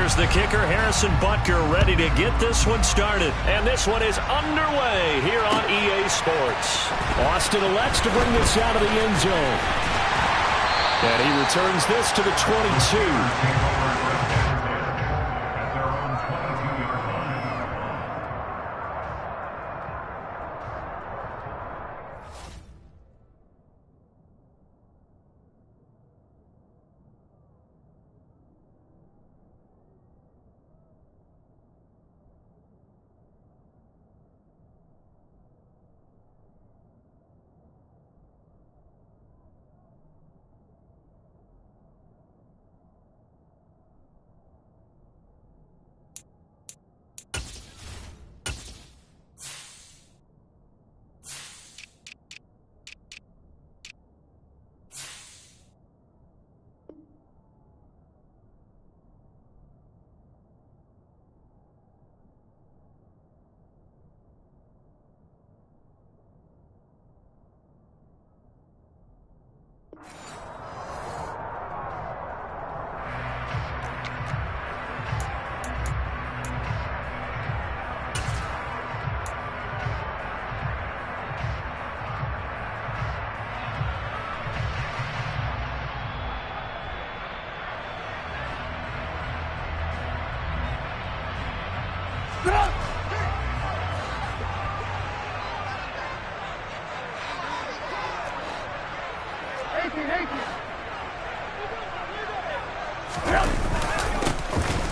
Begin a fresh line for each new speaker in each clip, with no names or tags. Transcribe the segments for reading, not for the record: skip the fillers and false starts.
Here's the kicker, Harrison Butker, ready to get this one started. And this one is underway here on EA Sports.
Austin elects to bring this out of the end zone. And he returns this to the 22.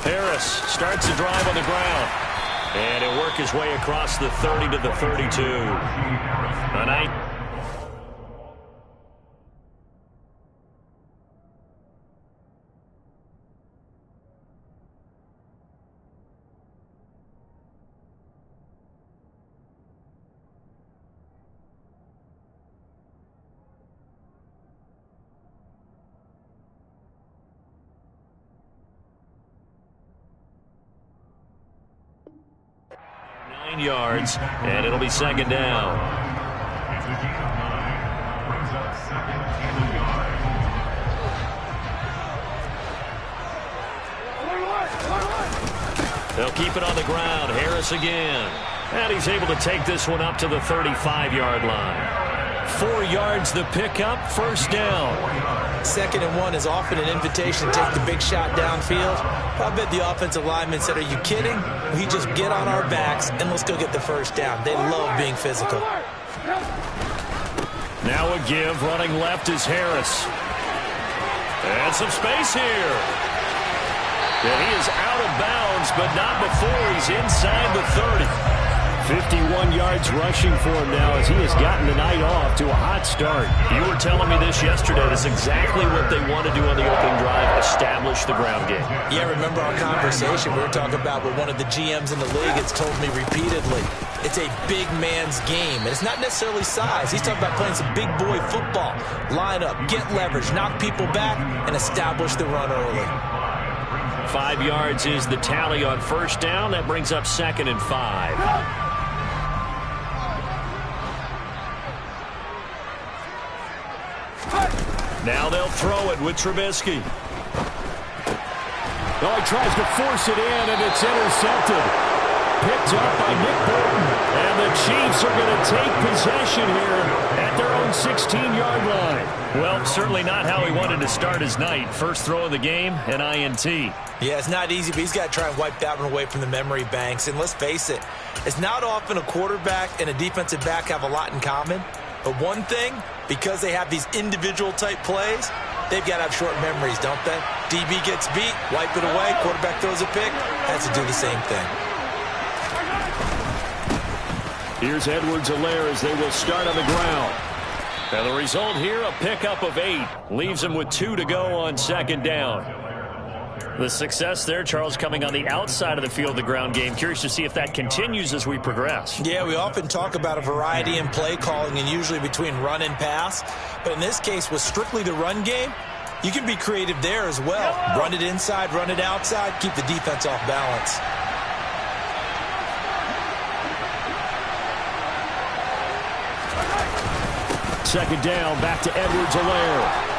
Harris starts the drive on the ground. And he'll work his way across the 30 to the 32. A night. Yards, and it'll be second down. They'll keep it on the ground. Harris again. And he's able to take this one up to the 35-yard line. 4 yards the pickup, first down.
2nd and 1 is often an invitation to take the big shot downfield. I bet the offensive lineman said, are you kidding? We just get on our backs and let's go get the first down. They love being physical.
Now a give, running left is Harris. And some space here. And he is out of bounds, but not before he's inside the 30.
51 yards rushing for him now as he has gotten the night off to a hot start.
You were telling me this yesterday. That's exactly what they want to do on the opening drive, establish the ground game.
Yeah, remember our conversation we were talking about with one of the GMs in the league. It's told me repeatedly, it's a big man's game. And it's not necessarily size. He's talking about playing some big boy football. Line up, get leverage, knock people back, and establish the run early.
5 yards is the tally on first down. That brings up 2nd and 5. Now they'll throw it with Trubisky.
Oh, he tries to force it in, and it's intercepted. Picked up by Nick Bolton. And the Chiefs are going to take possession here at their own 16-yard line.
Well, certainly not how he wanted to start his night. First throw of the game, an INT.
Yeah, it's not easy, but he's got to try and wipe that one away from the memory banks. And let's face it, it's not often a quarterback and a defensive back have a lot in common. But one thing, because they have these individual-type plays, they've got to have short memories, don't they? DB gets beat, wipe it away, quarterback throws a pick, has to do the same thing.
Here's Edwards-Helaire as they will start on the ground.
And the result here, a pickup of 8. Leaves him with 2 to go on second down. The success there, Charles, coming on the outside of the field, the ground game. Curious to see if that continues as we progress.
Yeah, we often talk about a variety in play calling and usually between run and pass. But in this case, with strictly the run game, you can be creative there as well. Run it inside, run it outside, keep the defense off balance.
Second down, back to Edwards-Helaire.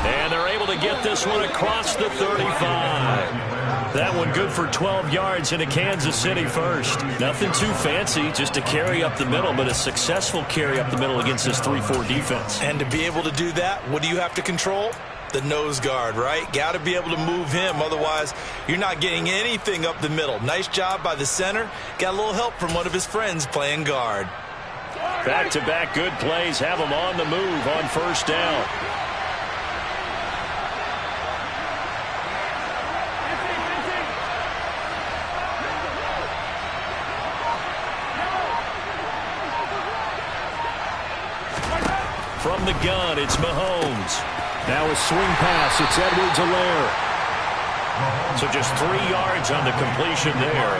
And they're able to get this one across the 35. That one good for 12 yards into Kansas City first. Nothing too fancy, just a carry up the middle, but a successful carry up the middle against this 3-4 defense.
And to be able to do that, what do you have to control? The nose guard, right? Got to be able to move him. Otherwise, you're not getting anything up the middle. Nice job by the center. Got a little help from one of his friends playing guard.
Back-to-back good plays have him on the move on first down. From the gun, it's Mahomes.
Now a swing pass. It's Edwards-Helaire.
So just 3 yards on the completion there.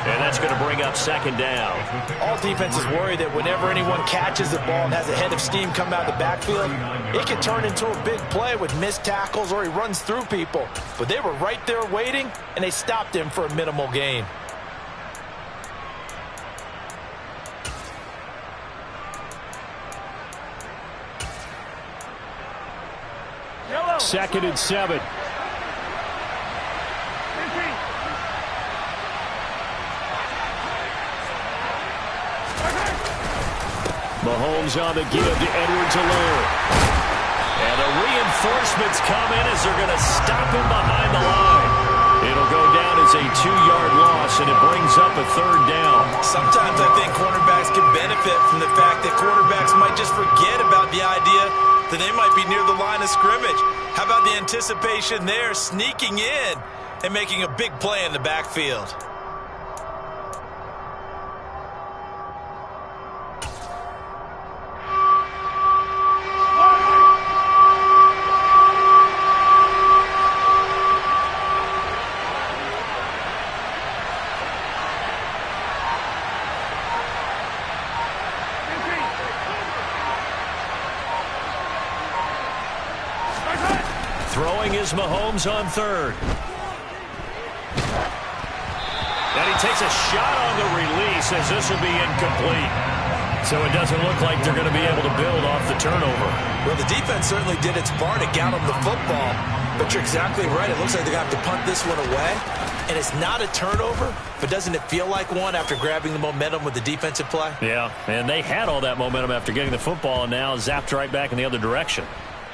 And that's going to bring up second down.
All defenses worry that whenever anyone catches the ball and has a head of steam come out of the backfield, it can turn into a big play with missed tackles or he runs through people. But they were right there waiting, and they stopped him for a minimal gain.
Second and 7. Mahomes on the give to Edwards-Helaire.
And the reinforcements come in as they're going to stop him behind the line. It'll go down as a 2-yard loss, and it brings up a third down.
Sometimes I think cornerbacks can benefit from the fact that quarterbacks might just forget about the idea that they might be near the line of scrimmage. How about the anticipation there, sneaking in and making a big play in the backfield?
Throwing is Mahomes on third. And he takes a shot on the release as this will be incomplete. So it doesn't look like they're going to be able to build off the turnover.
Well, the defense certainly did its part to get them the football. But you're exactly right. It looks like they're going to have to punt this one away. And it's not a turnover, but doesn't it feel like one after grabbing the momentum with the defensive play?
Yeah, and they had all that momentum after getting the football and now zapped right back in the other direction.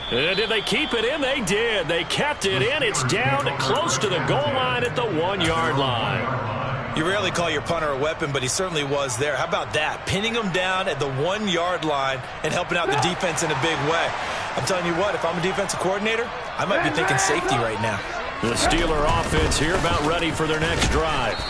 Did they keep it in? They did. They kept it in. It's down close to the goal line at the 1-yard line.
You rarely call your punter a weapon, but he certainly was there. How about that? Pinning him down at the 1-yard line and helping out the defense in a big way. I'm telling you what, if I'm a defensive coordinator, I might be thinking safety right now.
The Steeler offense here about ready for their next drive.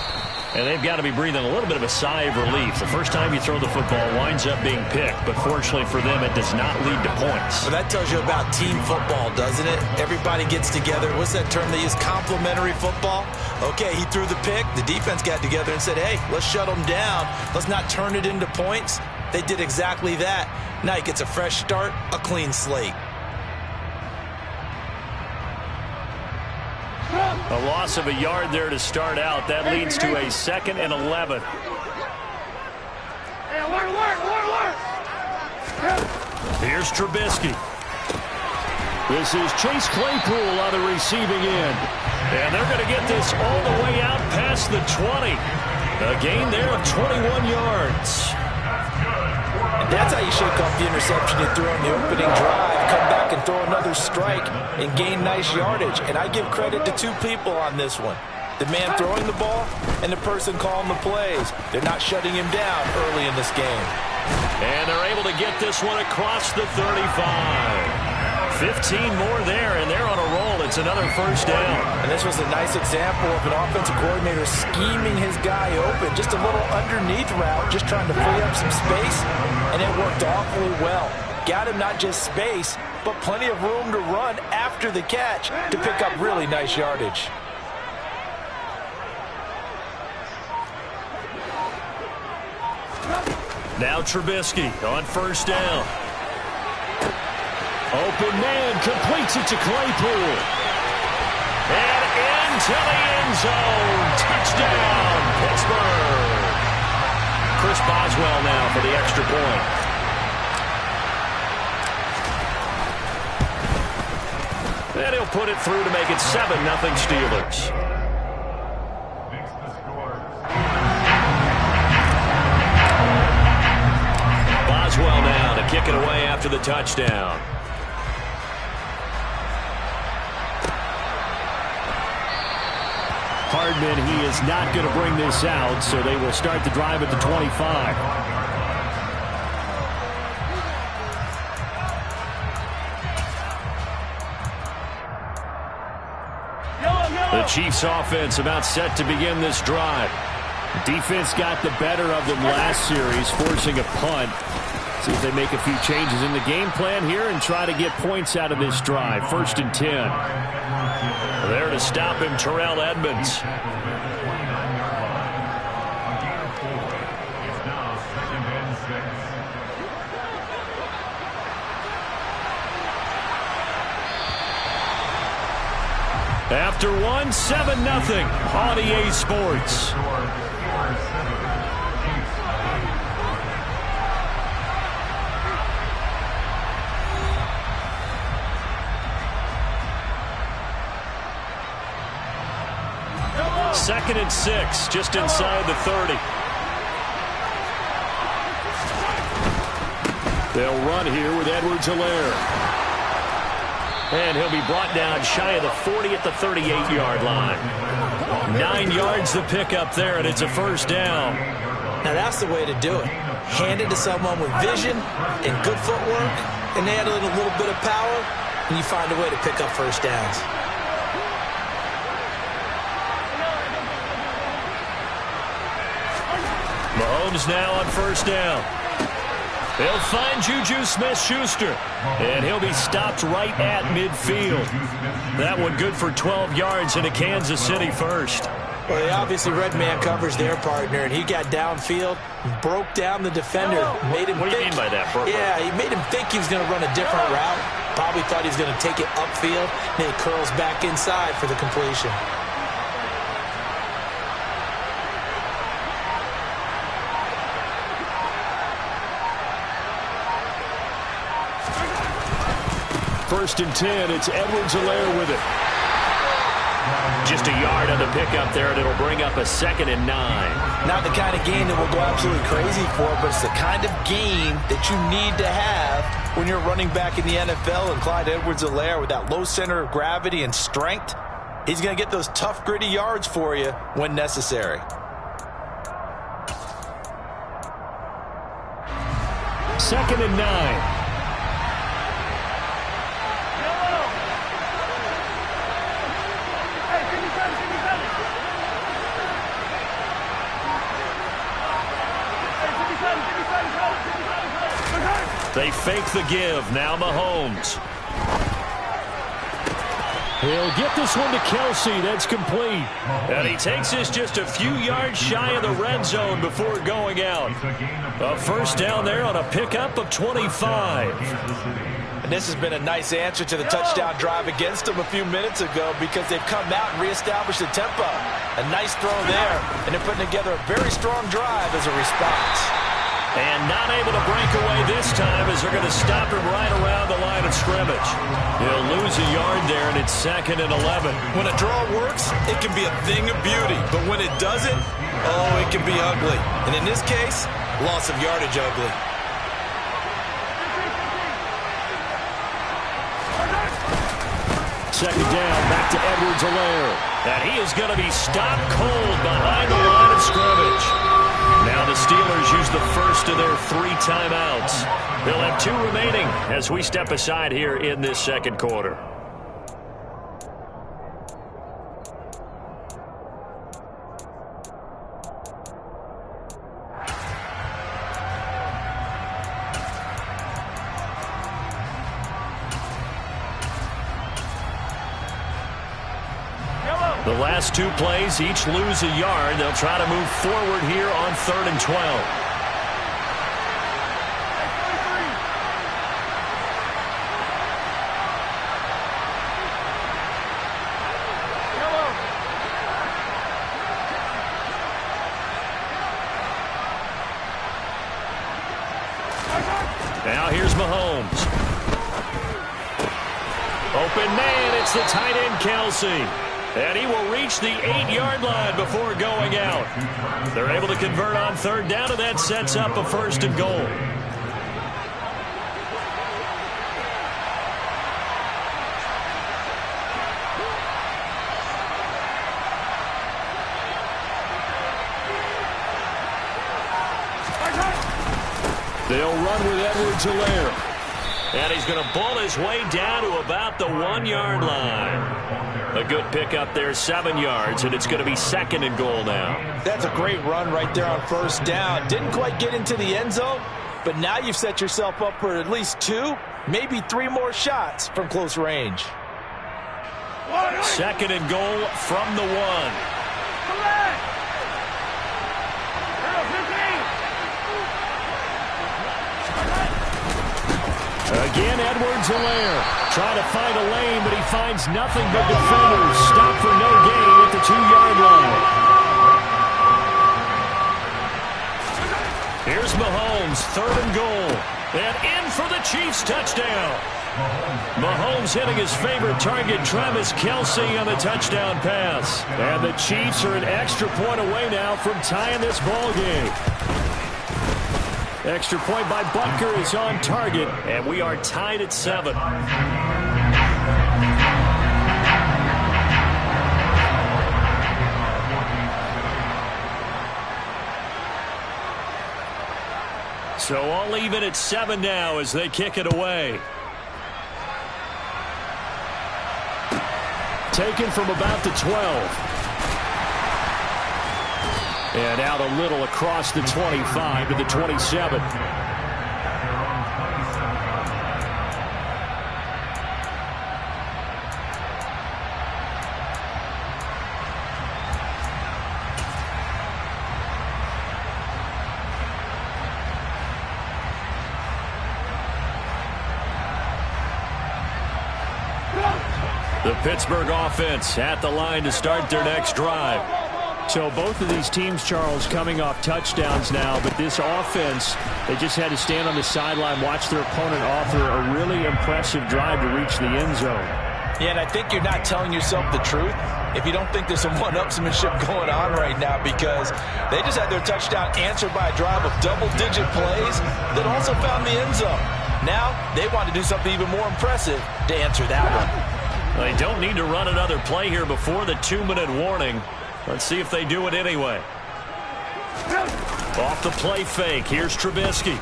And they've got to be breathing a little bit of a sigh of relief. The first time you throw the football winds up being picked, but fortunately for them, it does not lead to points.
Well, that tells you about team football, doesn't it? Everybody gets together. What's that term they use? Complementary football? Okay, he threw the pick. The defense got together and said, hey, let's shut them down. Let's not turn it into points. They did exactly that. Now he gets a fresh start, a clean slate.
A loss of a yard there to start out. That leads to a 2nd and 11. Here's Trubisky.
This is Chase Claypool on the receiving end.
And they're going to get this all the way out past the 20. A gain there of 21 yards.
And that's how you shake off the interception you threw on the opening drive. Come back and throw another strike and gain nice yardage. And I give credit to two people on this one. The man throwing the ball and the person calling the plays. They're not shutting him down early in this game.
And they're able to get this one across the 35. 15 more there, and they're on a roll. It's another first down.
And this was a nice example of an offensive coordinator scheming his guy open. Just a little underneath route, just trying to free up some space, and it worked awfully well. Got him not just space, but plenty of room to run after the catch to pick up really nice yardage.
Now Trubisky on first down.
Open man completes it to Claypool.
And into the end zone. Touchdown, Pittsburgh. Chris Boswell now for the extra point. And he'll put it through to make it 7-0 Steelers. after the touchdown.
Hardman, he is not going to bring this out, so they will start the drive at the 25.
The Chiefs offense about set to begin this drive.
Defense got the better of them last series, forcing a punt. See if they make a few changes in the game plan here and try to get points out of this drive. 1st and 10.
There to stop him, Terrell Edmonds. After one, 7-0 on EA Sports. Second and 6, just inside the 30.
They'll run here with Edwards-Helaire.
And he'll be brought down shy of the 40 at the 38-yard line. 9 yards to pick up there, and it's a 1st down.
Now that's the way to do it. Hand it to someone with vision and good footwork, and add a little bit of power, and you find a way to pick up 1st downs.
Mahomes now on 1st down. They'll find Juju Smith-Schuster, and he'll be stopped right at midfield. That one good for 12 yards into Kansas City 1st.
Well, they obviously read man coverage their partner, and he got downfield, broke down the defender, made him
What do you mean by that, Burke?
Yeah, he made him think he was going to run a different route. Probably thought he was going to take it upfield, then he curls back inside for the completion.
First and 10, it's Edwards-Helaire with it.
Just a yard on the pickup there, and it'll bring up a 2nd and 9.
Not the kind of game that we'll go absolutely crazy for, but it's the kind of game that you need to have when you're running back in the NFL. And Clyde Edwards-Helaire, with that low center of gravity and strength, he's going to get those tough, gritty yards for you when necessary.
2nd and 9.
They fake the give. Now Mahomes.
He'll get this one to Kelsey. That's complete.
And he takes this just a few yards shy of the red zone before going out. A 1st down there on a pickup of 25.
And this has been a nice answer to the touchdown drive against them a few minutes ago, because they've come out and reestablished the tempo. A nice throw there, and they're putting together a very strong drive as a response.
And not able to break away this time, as they're going to stop him right around the line of scrimmage. He'll lose a yard there, and it's 2nd and 11.
When a draw works, it can be a thing of beauty. But when it doesn't, oh, it can be ugly. And in this case, loss of yardage ugly.
Second down, back to Edwards-Helaire.
And he is going to be stopped cold behind the line of scrimmage. Now the Steelers use the first of their 3 timeouts. They'll have 2 remaining as we step aside here in this 2nd quarter. The last 2 plays, each lose a yard. They'll try to move forward here on 3rd and 12. Now here's Mahomes. Open man, it's the tight end Kelsey. And he will reach the 8-yard line before going out. They're able to convert on 3rd down, and that sets up a 1st and goal.
They'll run with Edwards-Helaire.
And he's going to bull his way down to about the 1-yard line. A good pickup there, 7 yards, and it's going to be 2nd and goal now.
That's a great run right there on first down. Didn't quite get into the end zone, but now you've set yourself up for at least 2, maybe 3 more shots from close range.
2nd and goal from the 1.
Again, Edwards-Helaire trying to find a lane, but he finds nothing but defenders. Stop for no gain at the 2-yard line.
Here's Mahomes, 3rd and goal. And in for the Chiefs touchdown. Mahomes hitting his favorite target, Travis Kelce, on the touchdown pass.
And the Chiefs are an extra point away now from tying this ball game. Extra point by Butker is on target,
and we are tied at 7. So all even at 7 now as they kick it away.
Taken from about the 12. And out a little across the 25 to the 27.
The Pittsburgh offense at the line to start their next drive.
So both of these teams, Charles, coming off touchdowns now, but this offense, they just had to stand on the sideline, watch their opponent offer a really impressive drive to reach the end zone.
Yeah, and I think you're not telling yourself the truth if you don't think there's some one-upsmanship going on right now, because they just had their touchdown answered by a drive of double-digit plays that also found the end zone. Now they want to do something even more impressive to answer that one.
They don't need to run another play here before the 2-minute warning. Let's see if they do it anyway. Off the play fake. Here's Trubisky.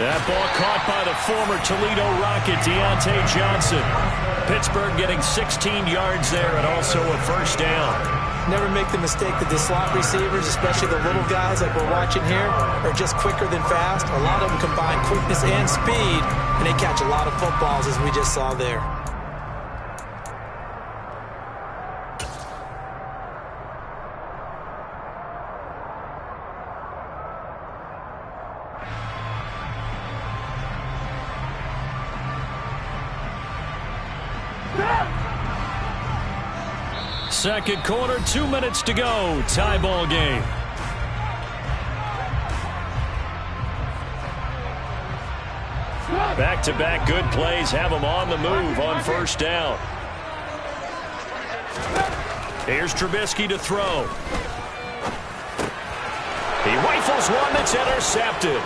That ball caught by the former Toledo Rocket, Deontay Johnson. Pittsburgh getting 16 yards there and also a first down.
Never make the mistake that the slot receivers, especially the little guys like we're watching here, are just quicker than fast. A lot of them combine quickness and speed, and they catch a lot of footballs, as we just saw there.
Second quarter, 2 minutes to go. Tie ball game. Back-to-back good plays have them on the move on first down. Here's Trubisky to throw. He rifles one that's intercepted.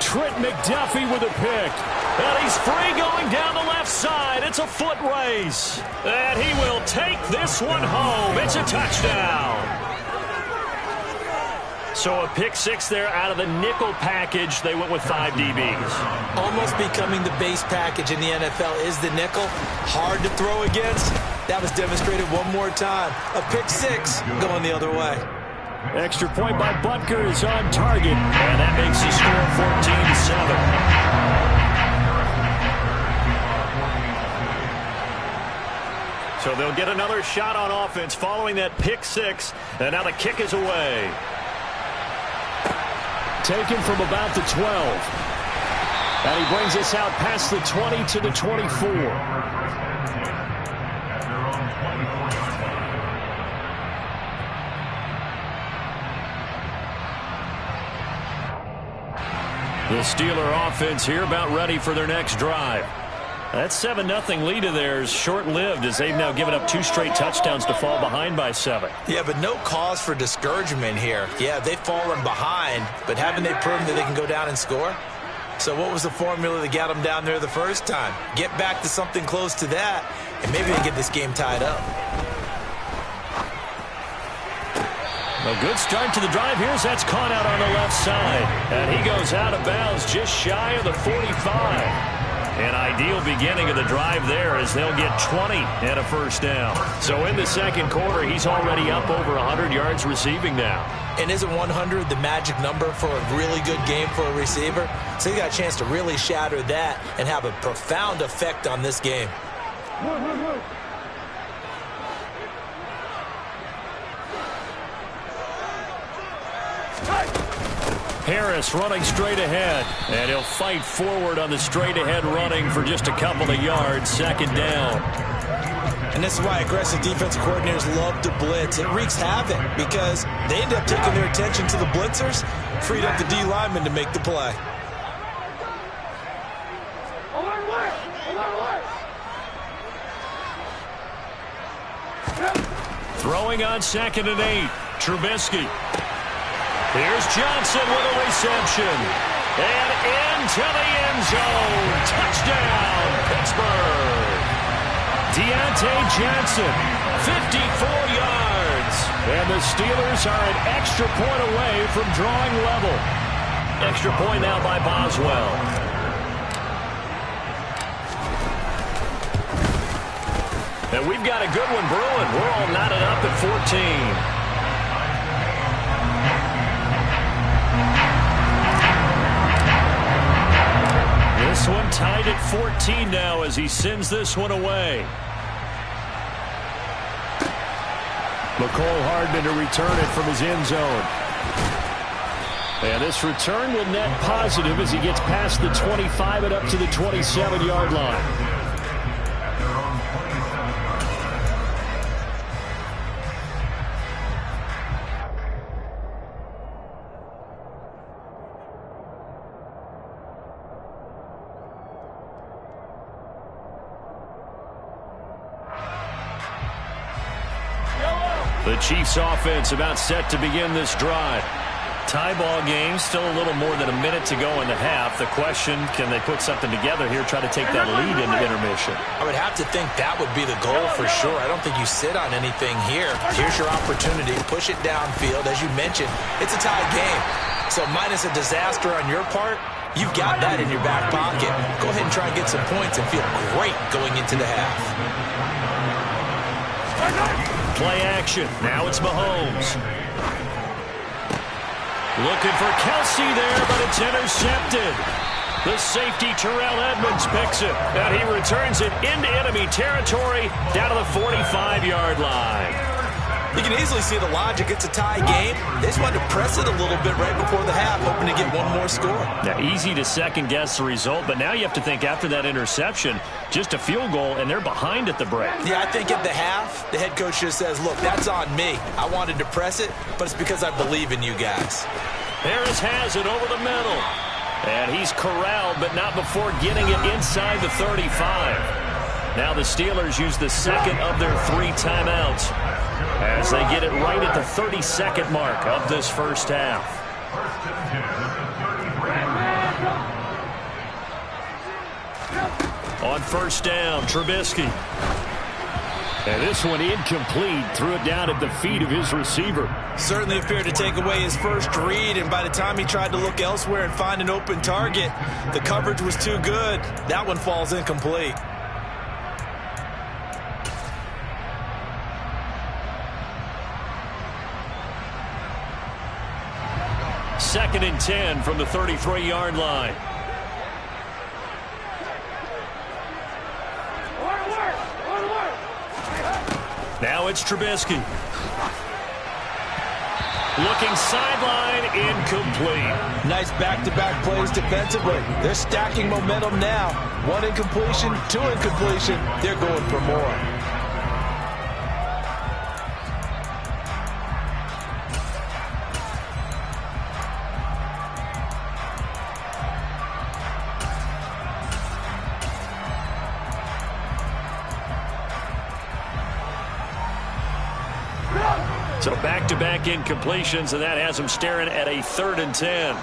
Trent McDuffie with a pick.
And he's free going down the left side. It's a foot race. And he will take this one home. It's a touchdown. So a pick six there out of the nickel package. They went with 5 DBs.
Almost becoming the base package in the NFL is the nickel. Hard to throw against. That was demonstrated one more time. A pick six going the other way.
Extra point by Butker is on target.
And that makes the score 14-7. So they'll get another shot on offense following that pick six. And now the kick is away.
Taken from about the 12. And he brings us out past the 20 to the 24.
The Steeler offense here about ready for their next drive. That 7-0 lead of theirs short-lived as they've now given up 2 straight touchdowns to fall behind by 7.
Yeah, but no cause for discouragement here. Yeah, they've fallen behind, but haven't they proven that they can go down and score? So what was the formula that got them down there the first time? Get back to something close to that, and maybe they get this game tied up.
A good start to the drive here as that's caught out on the left side. And he goes out of bounds just shy of the 45. An ideal beginning of the drive there as they'll get 20 and a first down. So in the second quarter, he's already up over 100 yards receiving now.
And isn't 100 the magic number for a really good game for a receiver? So he got a chance to really shatter that and have a profound effect on this game.
Harris running straight ahead, and he'll fight forward on the straight-ahead running for just a couple of yards, second down.
And this is why aggressive defensive coordinators love to blitz. It wreaks havoc because they end up taking their attention to the blitzers, freed up the D lineman to make the play.
Throwing on 2nd and 8, Trubisky. Here's Johnson with a reception. And into the end zone. Touchdown, Pittsburgh. Deontay Johnson, 54 yards. And the Steelers are an extra point away from drawing level. Extra point now by Boswell. And we've got a good one brewing. We're all knotted up at 14. This one tied at 14 now as he sends this one away.
McCole Hardman to return it from his end zone. And this return will net positive as he gets past the 25 and up to the 27-yard line.
The Chiefs offense about set to begin this drive. Tie ball game, still a little more than a minute to go in the half. The question, can they put something together here, try to take that lead into intermission?
I would have to think that would be the goal for sure. I don't think you sit on anything here. Here's your opportunity. Push it downfield. As you mentioned, it's a tie game. So minus a disaster on your part, you've got that in your back pocket. Go ahead and try and get some points and feel great going into the half.
Play action. Now it's Mahomes. Looking for Kelsey there, but it's intercepted. The safety, Terrell Edmonds, picks it, and he returns it into enemy territory down to the 45-yard line.
You can easily see the logic. It's a tie game. They just wanted to press it a little bit right before the half, hoping to get one more score.
Now, easy to second-guess the result, but now you have to think after that interception, just a field goal, and they're behind at the break.
Yeah, I think at the half, the head coach just says, look, that's on me. I wanted to press it, but it's because I believe in you guys.
Harris has it over the middle. And he's corralled, but not before getting it inside the 35. Now the Steelers use the second of their 3 timeouts as they get it right at the 32nd mark of this first half. On first down, Trubisky.
And this one incomplete. Threw it down at the feet of his receiver.
Certainly appeared to take away his first read, and by the time he tried to look elsewhere and find an open target, the coverage was too good. That one falls incomplete.
Second and 10 from the 33-yard line. Now it's Trubisky. Looking sideline, incomplete.
Nice back-to-back plays defensively. They're stacking momentum now. 1 incompletion, 2 incompletion. They're going for more.
So back-to-back incompletions, and that has him staring at a 3rd and 10.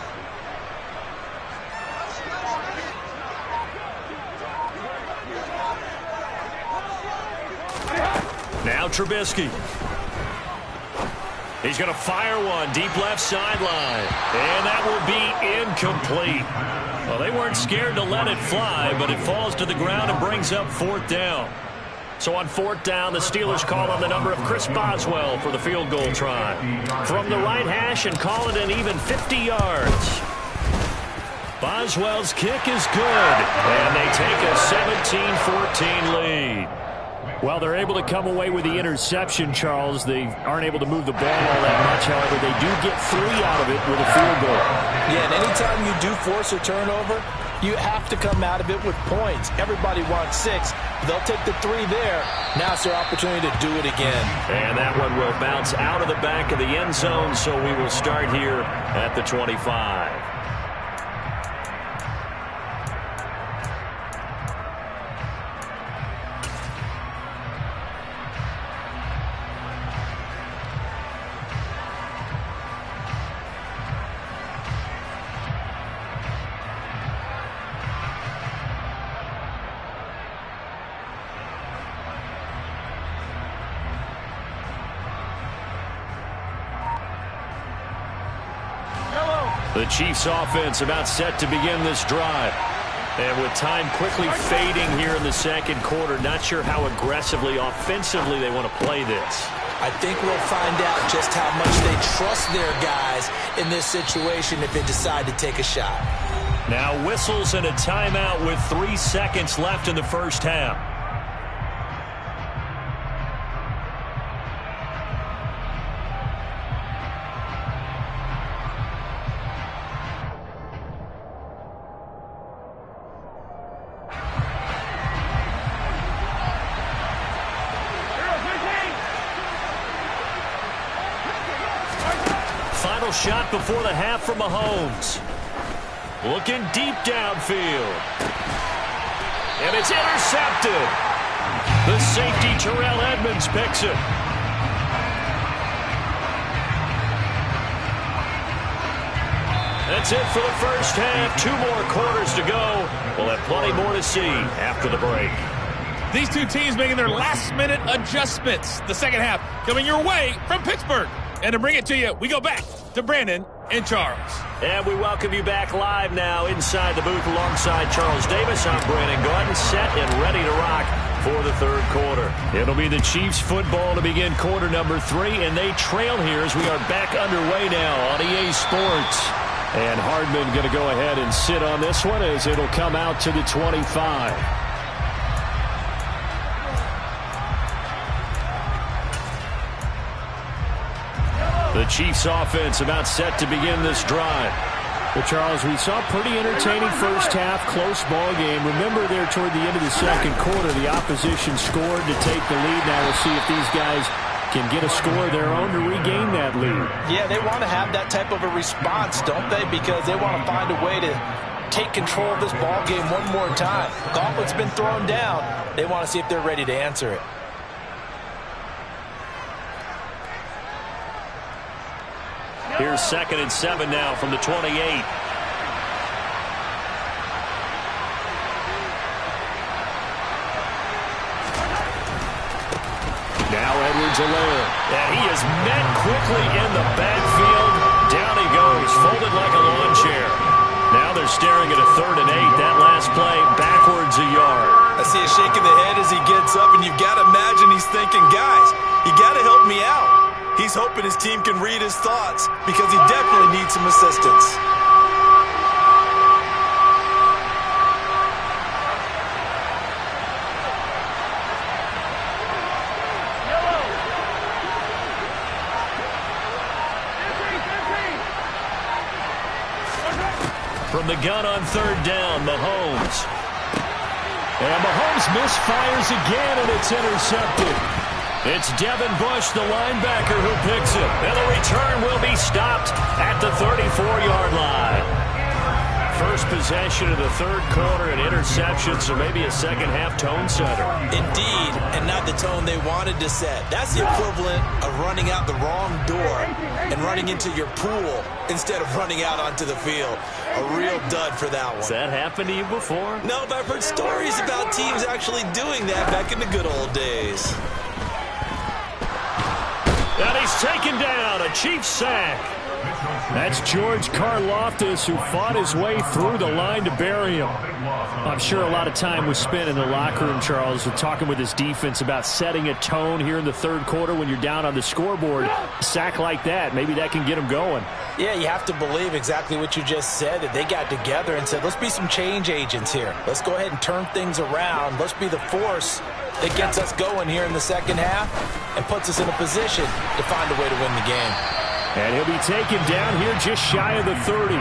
Now Trubisky. He's going to fire one deep left sideline. And that will be incomplete. Well, they weren't scared to let it fly, but it falls to the ground and brings up 4th down. So on 4th down, the Steelers call on the number of Chris Boswell for the field goal try. From the right hash and call it an even 50 yards. Boswell's kick is good, and they take a 17-14 lead. Well, they're able to come away with the interception, Charles. They aren't able to move the ball all that much. However, they do get 3 out of it with a field goal.
Yeah, and anytime you do force a turnover, you have to come out of it with points. Everybody wants 6. They'll take the 3 there. Now it's their opportunity to do it again.
And that one will bounce out of the back of the end zone, so we will start here at the 25. The Chiefs offense about set to begin this drive. And with time quickly fading here in the second quarter, not sure how aggressively, offensively they want to play this.
I think we'll find out just how much they trust their guys in this situation if they decide to take a shot.
Now whistles and a timeout with 3 seconds left in the first half. Shot before the half from Mahomes. Looking deep downfield. And it's intercepted. The safety, Terrell Edmonds, picks it. That's it for the first half. 2 more quarters to go. We'll have plenty more to see after the break.
These two teams making their last-minute adjustments. The second half coming your way from Pittsburgh. And to bring it to you, we go back to Brandon and Charles.
And we welcome you back live now inside the booth alongside Charles Davis. I'm Brandon Gordon, set and ready to rock for the third quarter. It'll be the Chiefs football to begin quarter number 3, and they trail here as we are back underway now on EA Sports. And Hardman going to go ahead and sit on this one as it'll come out to the 25. The Chiefs offense about set to begin this drive.
Well, Charles, we saw a pretty entertaining first half, close ball game. Remember there toward the end of the second quarter, the opposition scored to take the lead. Now we'll see if these guys can get a score of their own to regain that lead.
Yeah, they want to have that type of a response, don't they? Because they want to find a way to take control of this ball game one more time. The gauntlet's been thrown down. They want to see if they're ready to answer it.
Here's 2nd and 7 now from the 28. Now Edwards-Helaire. And he is met quickly in the backfield. Down he goes, folded like a lawn chair. Now they're staring at a 3rd and 8. That last play, backwards a yard.
I see a shake of the head as he gets up, and you've got to imagine he's thinking, guys, you got to help me out. He's hoping his team can read his thoughts because he definitely needs some assistance.
From the gun on 3rd down, Mahomes. And Mahomes misfires again, and it's intercepted. It's Devin Bush, the linebacker, who picks it. And the return will be stopped at the 34-yard line. First possession of the third quarter, an interception, so maybe a second-half tone setter.
Indeed, and not the tone they wanted to set. That's the equivalent of running out the wrong door and running into your pool instead of running out onto the field. A real dud for that one.
Has that happened to you before?
No, but I've heard stories about teams actually doing that back in the good old days.
And he's taken down. A Chiefs sack.
That's George Karlaftis, who fought his way through the line to bury him. I'm sure a lot of time was spent in the locker room, Charles, with talking with his defense about setting a tone here in the third quarter when you're down on the scoreboard. A sack like that, maybe that can get him going.
Yeah, you have to believe exactly what you just said, that they got together and said, let's be some change agents here. Let's go ahead and turn things around. Let's be the force that gets us going here in the second half and puts us in a position to find a way to win the game.
And he'll be taken down here just shy of the 30.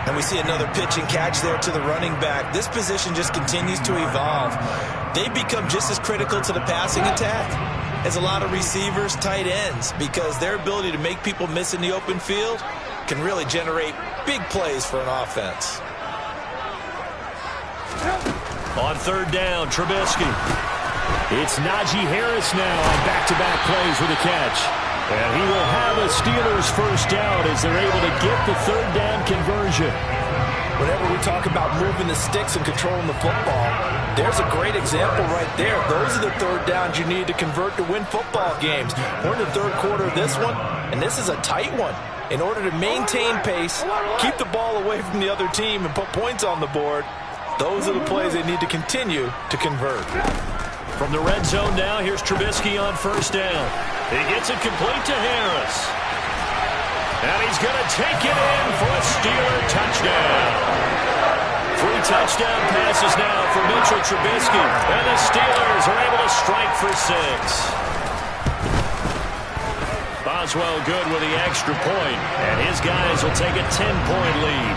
And we see another pitch and catch there to the running back. This position just continues to evolve. They become just as critical to the passing attack as a lot of receivers, tight ends, because their ability to make people miss in the open field can really generate big plays for an offense.
On third down, Trubisky.
It's Najee Harris now on back-to-back plays with a catch. And he will have a Steelers first down as they're able to get the third down conversion.
Whenever we talk about moving the sticks and controlling the football, there's a great example right there. Those are the third downs you need to convert to win football games. We're in the third quarter of this one, and this is a tight one. In order to maintain pace, keep the ball away from the other team, and put points on the board, those are the plays they need to continue to convert.
From the red zone now, here's Trubisky on first down. He gets it complete to Harris. And he's going to take it in for a Steeler touchdown. 3 touchdown passes now for Mitchell Trubisky. And the Steelers are able to strike for 6. Boswell good with the extra point. And his guys will take a 10-point lead.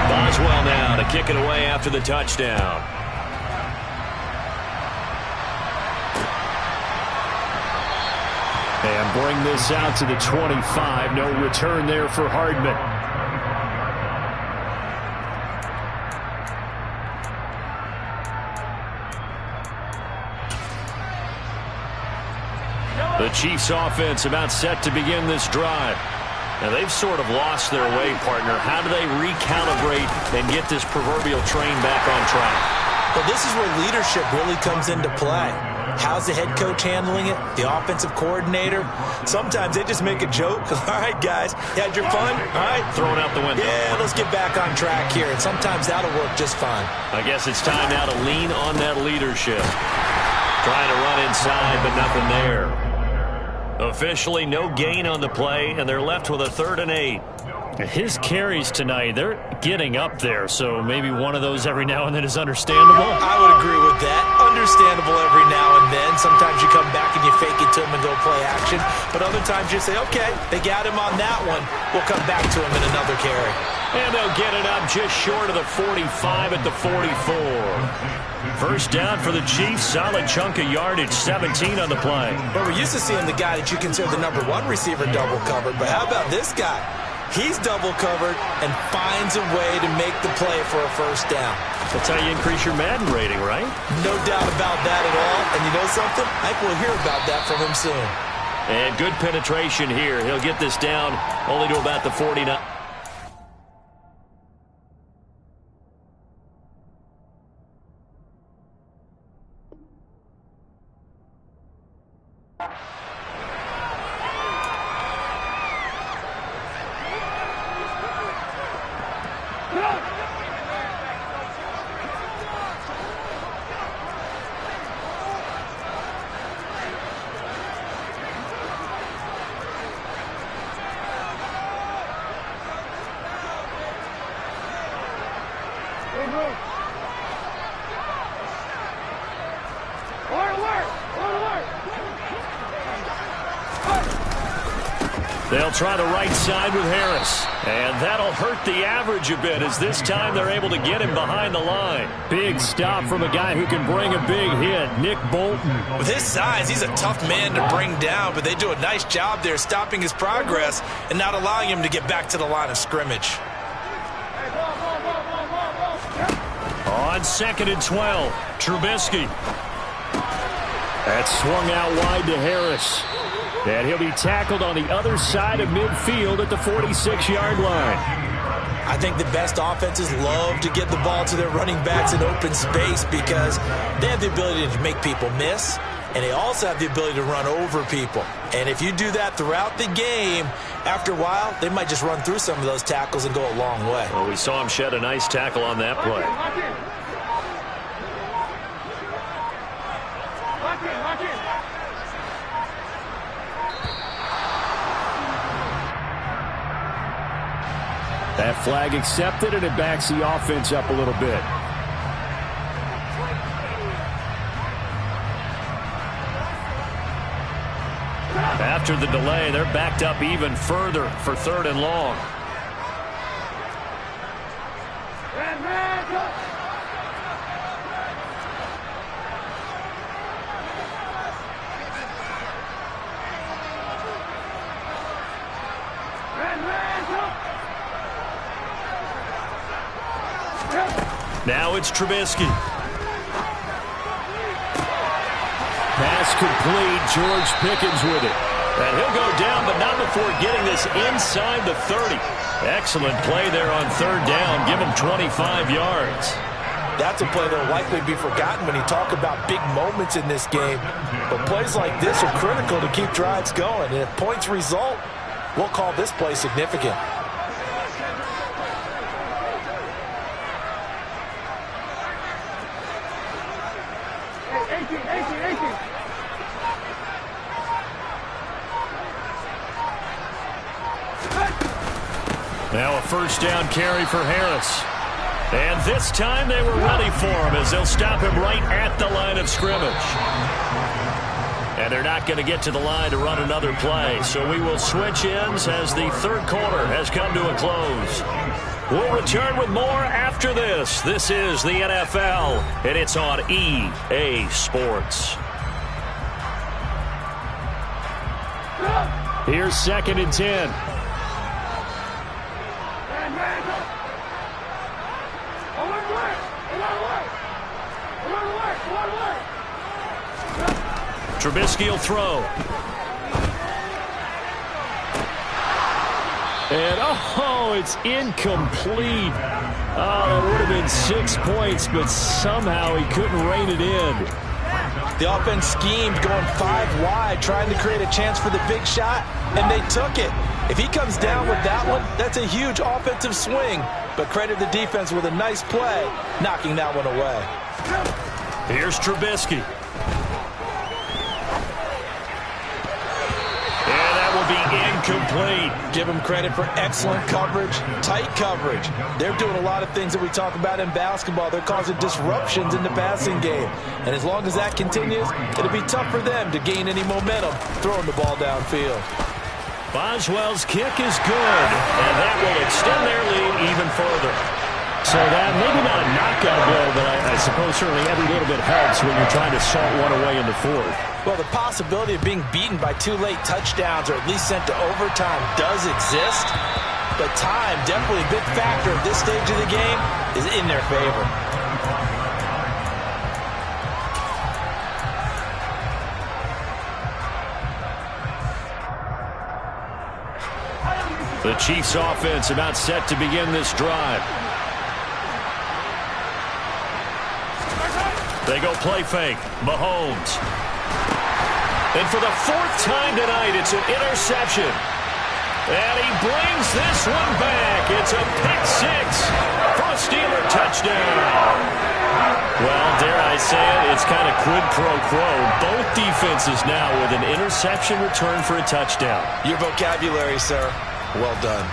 Boswell now to kick it away after the touchdown.
And bring this out to the 25. No return there for Hardman.
The Chiefs offense about set to begin this drive. Now, they've sort of lost their way, partner. How do they recalibrate and get this proverbial train back on track?
Well, this is where leadership really comes into play. How's the head coach handling it? The offensive coordinator? Sometimes they just make a joke. All right, guys, you had your fun? All right.
Thrown out the window.
Yeah, let's get back on track here. And sometimes that'll work just fine.
I guess it's time now to lean on that leadership. Trying to run inside, but nothing there. Officially no gain on the play, and they're left with a 3rd and 8.
His carries tonight, they're getting up there, so maybe one of those every now and then is understandable.
I would agree with that. Understandable every now and then. Sometimes you come back and you fake it to him and go play action. But other times you say, okay, they got him on that one. We'll come back to him in another carry.
And they'll get it up just short of the 45 at the 44. First down for the Chiefs. Solid chunk of yardage, 17 on the play.
Well, we're used to seeing the guy that you consider the #1 receiver double covered. But how about this guy? He's double covered and finds a way to make the play for a first down.
That's how you increase your Madden rating, right?
No doubt about that at all. And you know something? I think we'll hear about that from him soon.
And good penetration here. He'll get this down only to about the 49. They'll try the right side with Harris. And that'll hurt the average a bit as this time they're able to get him behind the line.
Big stop from a guy who can bring a big hit, Nick Bolton.
With his size, he's a tough man to bring down, but they do a nice job there stopping his progress and not allowing him to get back to the line of scrimmage.
On 2nd and 12, Trubisky.
That's swung out wide to Harris. And he'll be tackled on the other side of midfield at the 46-yard line.
I think the best offenses love to get the ball to their running backs in open space because they have the ability to make people miss, and they also have the ability to run over people. And if you do that throughout the game, after a while, they might just run through some of those tackles and go a long way.
Well, we saw him shed a nice tackle on that play.
That flag accepted, and it backs the offense up a little bit.
After the delay, they're backed up even further for 3rd and long. Now it's Trubisky.
Pass complete. George Pickens with it.
And he'll go down, but not before getting this inside the 30. Excellent play there on 3rd down. Give him 25 yards.
That's a play that will likely be forgotten when you talk about big moments in this game. But plays like this are critical to keep drives going. And if points result, we'll call this play significant.
Now a 1st down carry for Harris. And this time they were ready for him as they'll stop him right at the line of scrimmage. And they're not going to get to the line to run another play. So we will switch ends as the 3rd quarter has come to a close. We'll return with more after this. This is the NFL, and it's on EA Sports.
Here's 2nd and 10.
Trubisky will throw.
And, oh, it's incomplete. Oh, that would have been 6 points, but somehow he couldn't rein it in.
The offense schemed going 5 wide, trying to create a chance for the big shot, and they took it. If he comes down with that one, that's a huge offensive swing. But credit the defense with a nice play, knocking that one away.
Here's Trubisky. And that will be incomplete.
Give him credit for excellent coverage, tight coverage. They're doing a lot of things that we talk about in basketball. They're causing disruptions in the passing game. And as long as that continues, it'll be tough for them to gain any momentum throwing the ball downfield.
Boswell's kick is good, and that will extend their lead even further.
So that, maybe not a knockout blow, but I suppose certainly every little bit helps when you're trying to salt one away in the 4th.
Well, the possibility of being beaten by 2 late touchdowns or at least sent to overtime does exist, but time, definitely a big factor at this stage of the game, is in their favor.
The Chiefs offense about set to begin this drive. They go play fake. Mahomes. And for the 4th time tonight, it's an interception. And he brings this one back. It's a pick 6 for a Steeler touchdown. Well, dare I say it, it's kind of quid pro quo. Both defenses now with an interception return for a touchdown.
Your vocabulary, sir. Well done.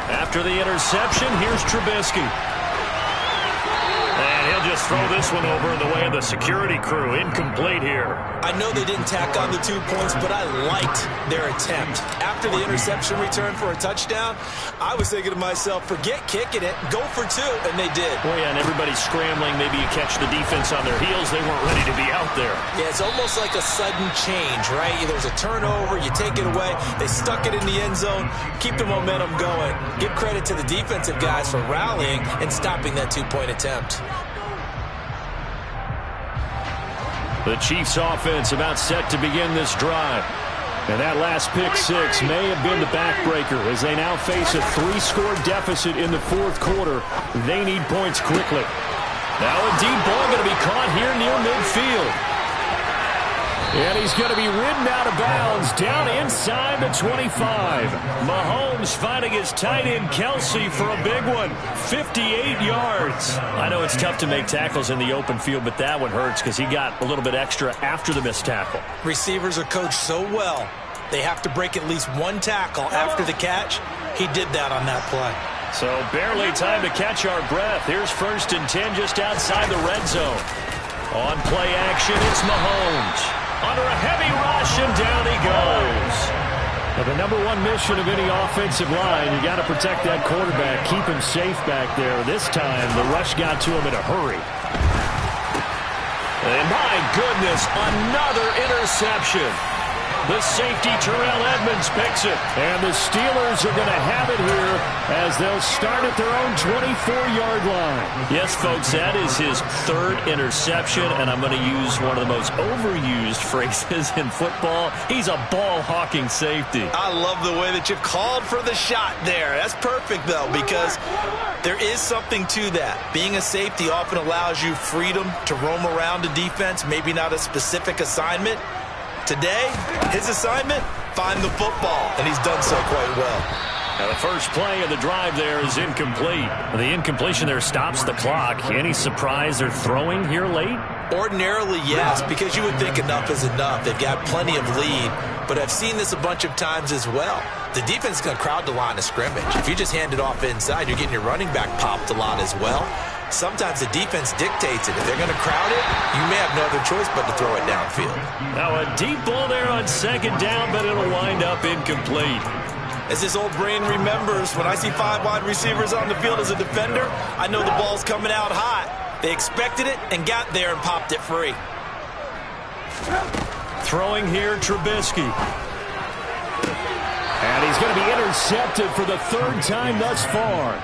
After the interception, here's Trubisky. And he'll just throw this one over in the way of the security crew. Incomplete here.
I know they didn't tack on the 2 points, but I liked their attempt. After the interception return for a touchdown, I was thinking to myself, forget kicking it, go for 2, and they did.
Well, yeah, and everybody's scrambling. Maybe you catch the defense on their heels. They weren't ready to be out there.
Yeah, it's almost like a sudden change, right? There's a turnover, you take it away. They stuck it in the end zone. Keep the momentum going. Give credit to the defensive guys for rallying and stopping that 2-point attempt.
The Chiefs offense about set to begin this drive. And that last pick six may have been the backbreaker as they now face a 3-score deficit in the fourth quarter. They need points quickly. Now a deep ball going to be caught here near midfield. And he's going to be ridden out of bounds down inside the 25. Mahomes finding his tight end Kelsey for a big one. 58 yards.
I know it's tough to make tackles in the open field, but that one hurts because he got a little bit extra after the missed tackle.
Receivers are coached so well, they have to break at least one tackle after the catch. He did that on that play.
So barely time to catch our breath. Here's 1st and 10 just outside the red zone. On play action, it's Mahomes. Under a heavy rush, and down he goes.
Now, the number one mission of any offensive line, you got to protect that quarterback, keep him safe back there. This time, the rush got to him in a hurry.
And my goodness, another interception. The safety, Terrell Edmonds, picks it.
And the Steelers are going to have it here as they'll start at their own 24-yard line.
Yes, folks, that is his 3rd interception, and I'm going to use one of the most overused phrases in football. He's a ball-hawking safety.
I love the way that you called for the shot there. That's perfect, though, because there is something to that. Being a safety often allows you freedom to roam around a defense, maybe not a specific assignment. Today, his assignment, find the football, and he's done so quite well.
Now the first play of the drive there is incomplete. The incompletion there stops the clock. Any surprise they're throwing here late?
Ordinarily, yes, because you would think enough is enough. They've got plenty of lead, but I've seen this a bunch of times as well. The defense is going to crowd the line of scrimmage. If you just hand it off inside, you're getting your running back popped a lot as well. Sometimes the defense dictates it. If they're going to crowd it, you may have no other choice but to throw it downfield.
Now a deep ball there on 2nd down, but it'll wind up incomplete.
As this old brain remembers, when I see 5 wide receivers on the field as a defender, I know the ball's coming out hot. They expected it and got there and popped it free.
Throwing here, Trubisky.
And he's going to be intercepted for the 3rd time thus far.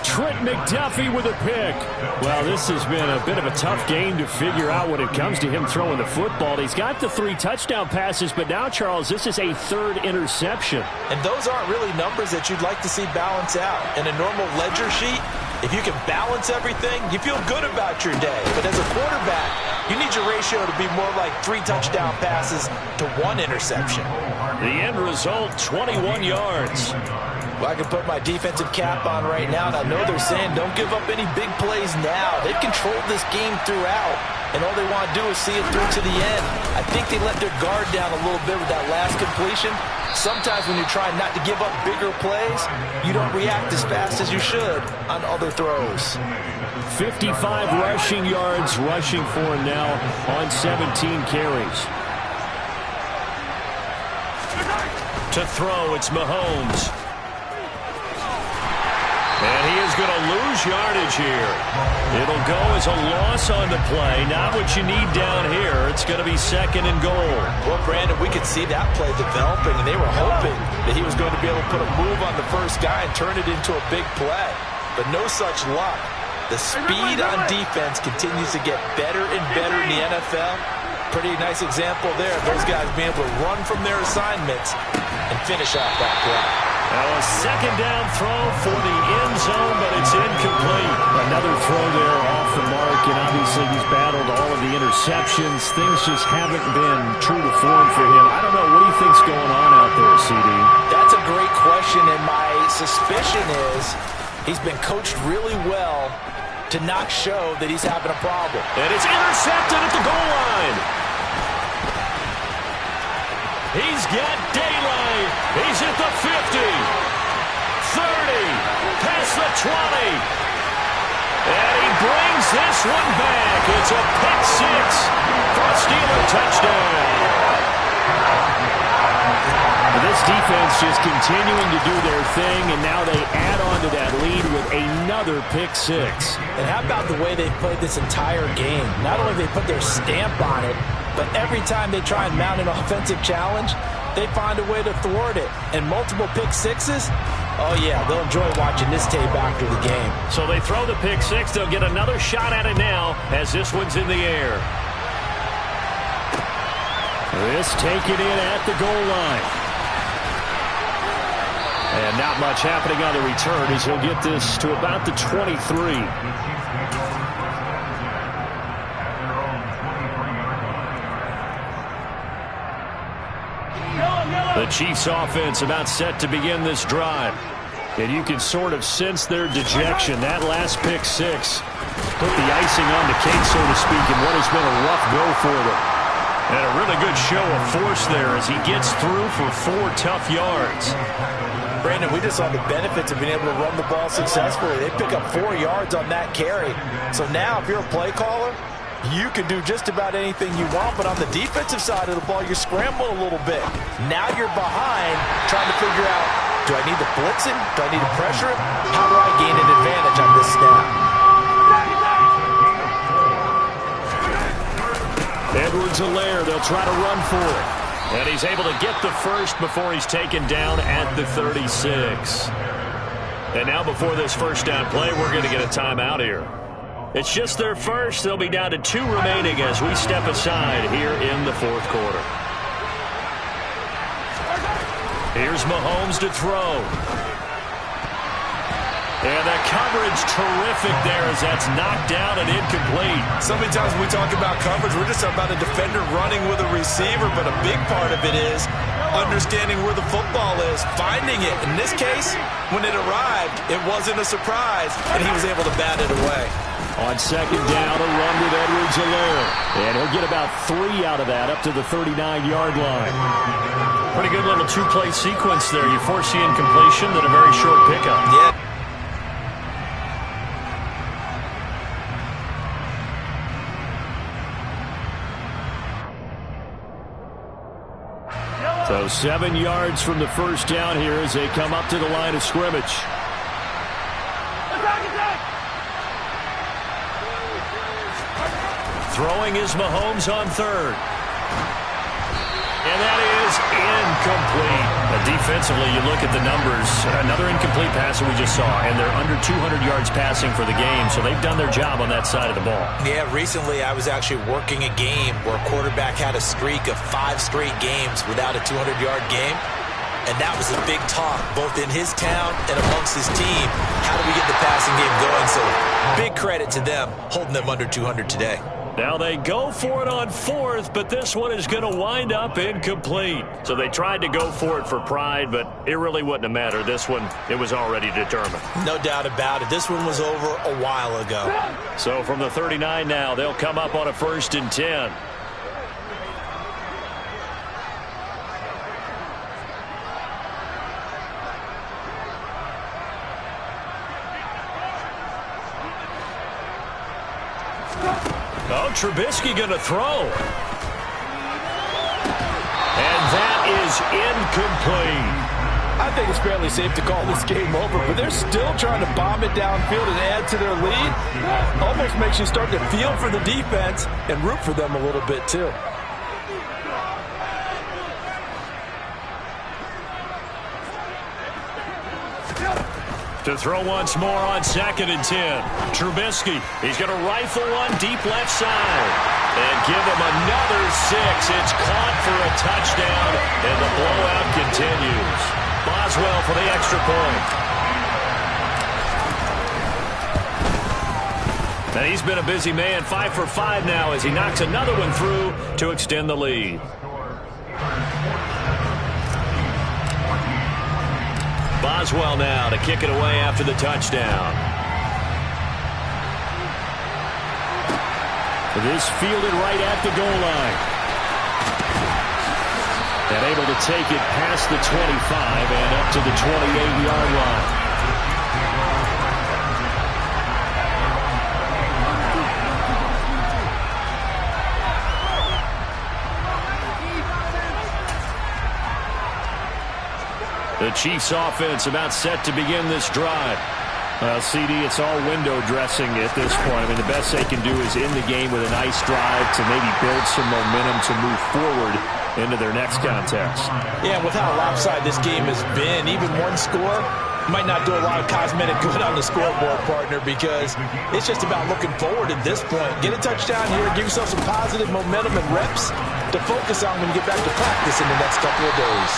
Trent McDuffie with a pick. Well, this has been a bit of a tough game to figure out when it comes to him throwing the football. He's got the 3 touchdown passes, but now, Charles, this is a 3rd interception.
And those aren't really numbers that you'd like to see balance out. In a normal ledger sheet, if you can balance everything, you feel good about your day. But as a quarterback, you need your ratio to be more like 3 touchdown passes to 1 interception.
The end result, 21 yards.
Well, I can put my defensive cap on right now, and I know they're saying don't give up any big plays now. They've controlled this game throughout, and all they want to do is see it through to the end. I think they let their guard down a little bit with that last completion. Sometimes when you're trying not to give up bigger plays, you don't react as fast as you should on other throws.
55 rushing yards rushing for him now on 17 carries.
To throw, it's Mahomes. And he is going to lose yardage here. It'll go as a loss on the play. Not what you need down here. It's going to be 2nd and goal.
Well, Brandon, we could see that play developing, and they were hoping that he was going to be able to put a move on the first guy and turn it into a big play. But no such luck. The speed on defense continues to get better and better in the NFL. Pretty nice example there of those guys being able to run from their assignments and finish off that play.
Now a 2nd down throw for the end zone, but it's incomplete.
Another throw there off the mark, and obviously he's battled all of the interceptions. Things just haven't been true to form for him. I don't know. What do you think's going on out there, CD?
That's a great question, and my suspicion is he's been coached really well to not show that he's having a problem.
And it's intercepted at the goal line. He's got daylight. He's at the 50, 30, past the 20. And he brings this one back. It's a pick six for a Steeler touchdown.
This defense just continuing to do their thing, and now they add on to that lead with another pick six.
And how about the way they played this entire game? Not only they put their stamp on it, but every time they try and mount an offensive challenge, they find a way to thwart it. And multiple pick sixes, oh yeah, they'll enjoy watching this tape after the game.
So they throw the pick six. They'll get another shot at it now as this one's in the air.
This taken in at the goal line. And not much happening on the return as he'll get this to about the 23. The Chiefs offense about set to begin this drive. And you can sort of sense their dejection. That last pick six put the icing on the cake, so to speak, in what has been a rough go for them.
And a really good show of force there as he gets through for 4 tough yards.
Brandon, we just saw the benefits of being able to run the ball successfully. They pick up 4 yards on that carry. So now if you're a play caller, you can do just about anything you want, but on the defensive side of the ball, you scramble a little bit. Now you're behind trying to figure out, do I need to blitz him? Do I need to pressure him? How do I gain an advantage on this snap?
Edwards-Helaire, they'll try to run for it.
And he's able to get the first before he's taken down at the 36. And now before this first down play, we're going to get a timeout here. It's just their first. They'll be down to 2 remaining as we step aside here in the fourth quarter. Here's Mahomes to throw. And the coverage terrific there as that's knocked down and incomplete.
So many times when we talk about coverage, we're just talking about a defender running with a receiver, but a big part of it is understanding where the football is, finding it. In this case, when it arrived, it wasn't a surprise, and he was able to bat it away.
On second down, a run with Edwards-Helaire. And he'll get about 3 out of that up to the 39-yard line.
Pretty good little 2-play sequence there. You force the incompletion, then a very short pickup.
Yeah.
So 7 yards from the first down here as they come up to the line of scrimmage.
Throwing is Mahomes on third. And that is incomplete. Defensively, you look at the numbers. Another incomplete pass that we just saw, and they're under 200 yards passing for the game, so they've done their job on that side of the ball.
Yeah, recently I was actually working a game where a quarterback had a streak of 5 straight games without a 200-yard game, and that was a big talk, both in his town and amongst his team. How do we get the passing game going? So big credit to them, holding them under 200 today.
Now they go for it on fourth, but this one is going to wind up incomplete. So they tried to go for it for pride, but it really wouldn't have mattered. This one, it was already determined.
No doubt about it. This one was over a while ago.
So from the 39 now, they'll come up on a 1st and 10. Oh, Trubisky going to throw. And that is incomplete.
I think it's fairly safe to call this game over, but they're still trying to bomb it downfield and add to their lead. Almost makes you start to feel for the defense and root for them a little bit, too.
To throw once more on 2nd and 10. Trubisky, he's going to rifle one deep left side. And give him another 6. It's caught for a touchdown, and the blowout continues. Boswell for the extra point. And he's been a busy man, 5 for 5 now as he knocks another one through to extend the lead. Boswell now to kick it away after the touchdown.
This fielded right at the goal line. And able to take it past the 25 and up to the 28-yard line.
The Chiefs offense about set to begin this drive.
CD, it's all window dressing at this point. I mean, the best they can do is in the game with a nice drive to maybe build some momentum to move forward into their next contest.
Yeah, with how lopsided this game has been, even one score might not do a lot of cosmetic good on the scoreboard, partner, because it's just about looking forward at this point. Get a touchdown here, give yourself some positive momentum and reps to focus on when you get back to practice in the next couple of days.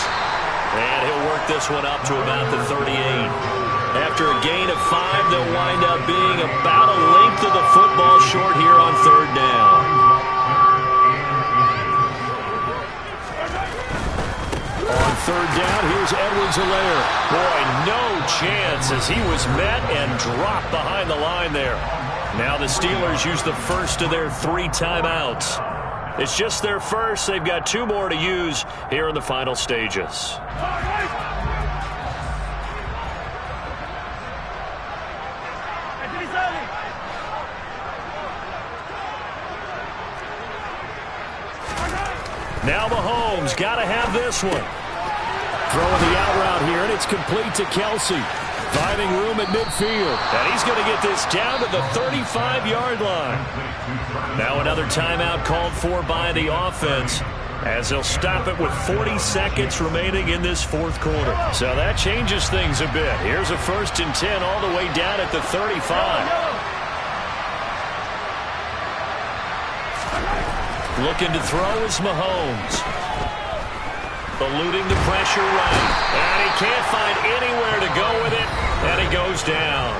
And he'll work this one up to about the 38. After a gain of 5, they'll wind up being about a length of the football short here on 3rd down.
On 3rd down, here's Edwards-Helaire.
Boy, no chance as he was met and dropped behind the line there. Now the Steelers use the first of their 3 timeouts. It's just their first. They've got 2 more to use here in the final stages.
Now Mahomes got to have this one. Throwing the out route here, and it's complete to Kelsey. Finding room at midfield.
And he's going to get this down to the 35-yard line. Now another timeout called for by the offense, as they'll stop it with 40 seconds remaining in this 4th quarter. So that changes things a bit. Here's a 1st and 10 all the way down at the 35. Looking to throw is Mahomes. Eluding the pressure right. And he can't find anywhere to go with it. And he goes down.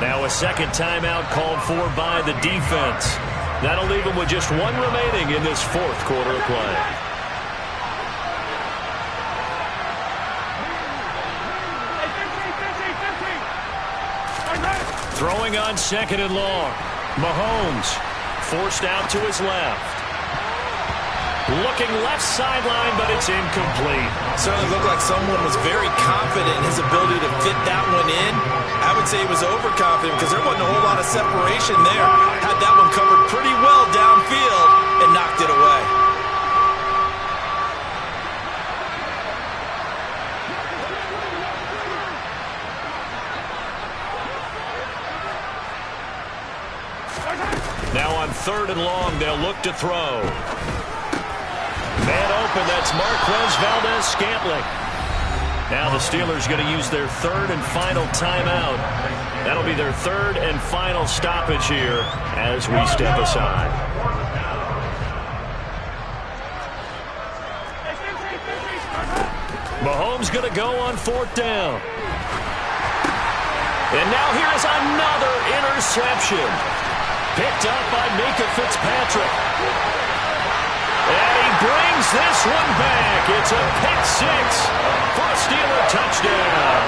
Now a second timeout called for by the defense. That'll leave him with just 1 remaining in this 4th quarter of play. Throwing on 2nd and long. Mahomes forced out to his left. Looking left sideline, but it's incomplete.
Certainly looked like someone was very confident in his ability to fit that one in. I would say he was overconfident because there wasn't a whole lot of separation there. Had that one covered pretty well downfield and knocked it away.
Now on 3rd and long, they'll look to throw. Man open, that's Marquez Valdez-Scantling. Now the Steelers going to use their 3rd and final timeout. That'll be their 3rd and final stoppage here as we step aside. Mahomes going to go on 4th down. And now here is another interception. Picked up by Minkah Fitzpatrick. And he brings this one back. It's a pick 6 for a Steeler touchdown.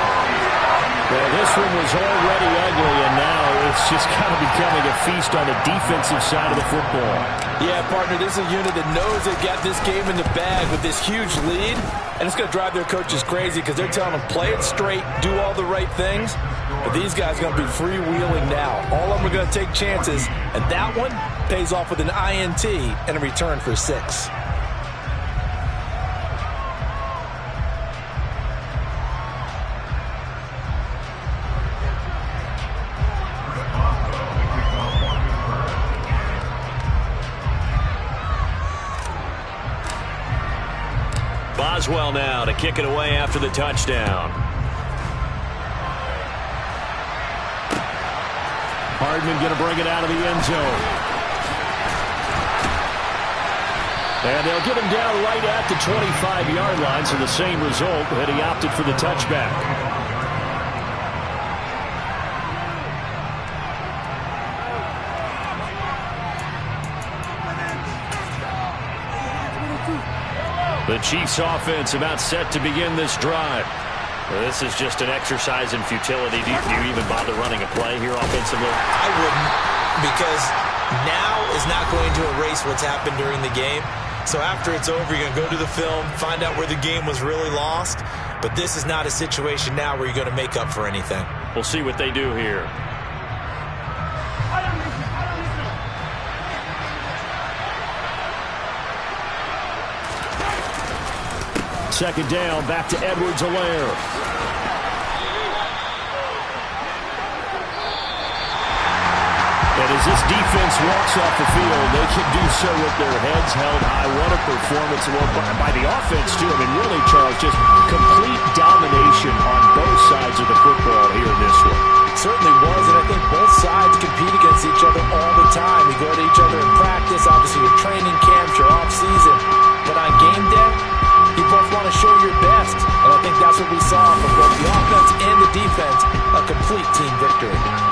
Well, this one was already ugly, and now it's just kind of becoming a feast on the defensive side of the football.
Yeah, partner, this is a unit that knows they got this game in the bag with this huge lead, and it's going to drive their coaches crazy because they're telling them play it straight, do all the right things. But these guys are going to be freewheeling now. All of them are going to take chances, and that one pays off with an INT and a return for 6.
Boswell now to kick it away after the touchdown.
Hardman going to bring it out of the end zone. And they'll get him down right at the 25-yard line, so the same result, but he opted for the touchback.
The Chiefs offense about set to begin this drive. Well, this is just an exercise in futility. Do you even bother running a play here offensively?
I wouldn't, because now is not going to erase what's happened during the game. So after it's over, you're going to go to the film, find out where the game was really lost. But this is not a situation now where you're going to make up for anything.
We'll see what they do here.
Second down, back to Edwards-Helaire. And as this defense walks off the field, they can do so with their heads held high. What a performance by the offense, too. I mean, really, Charles, just complete domination on both sides
we saw from both the offense and the defense, a complete team victory.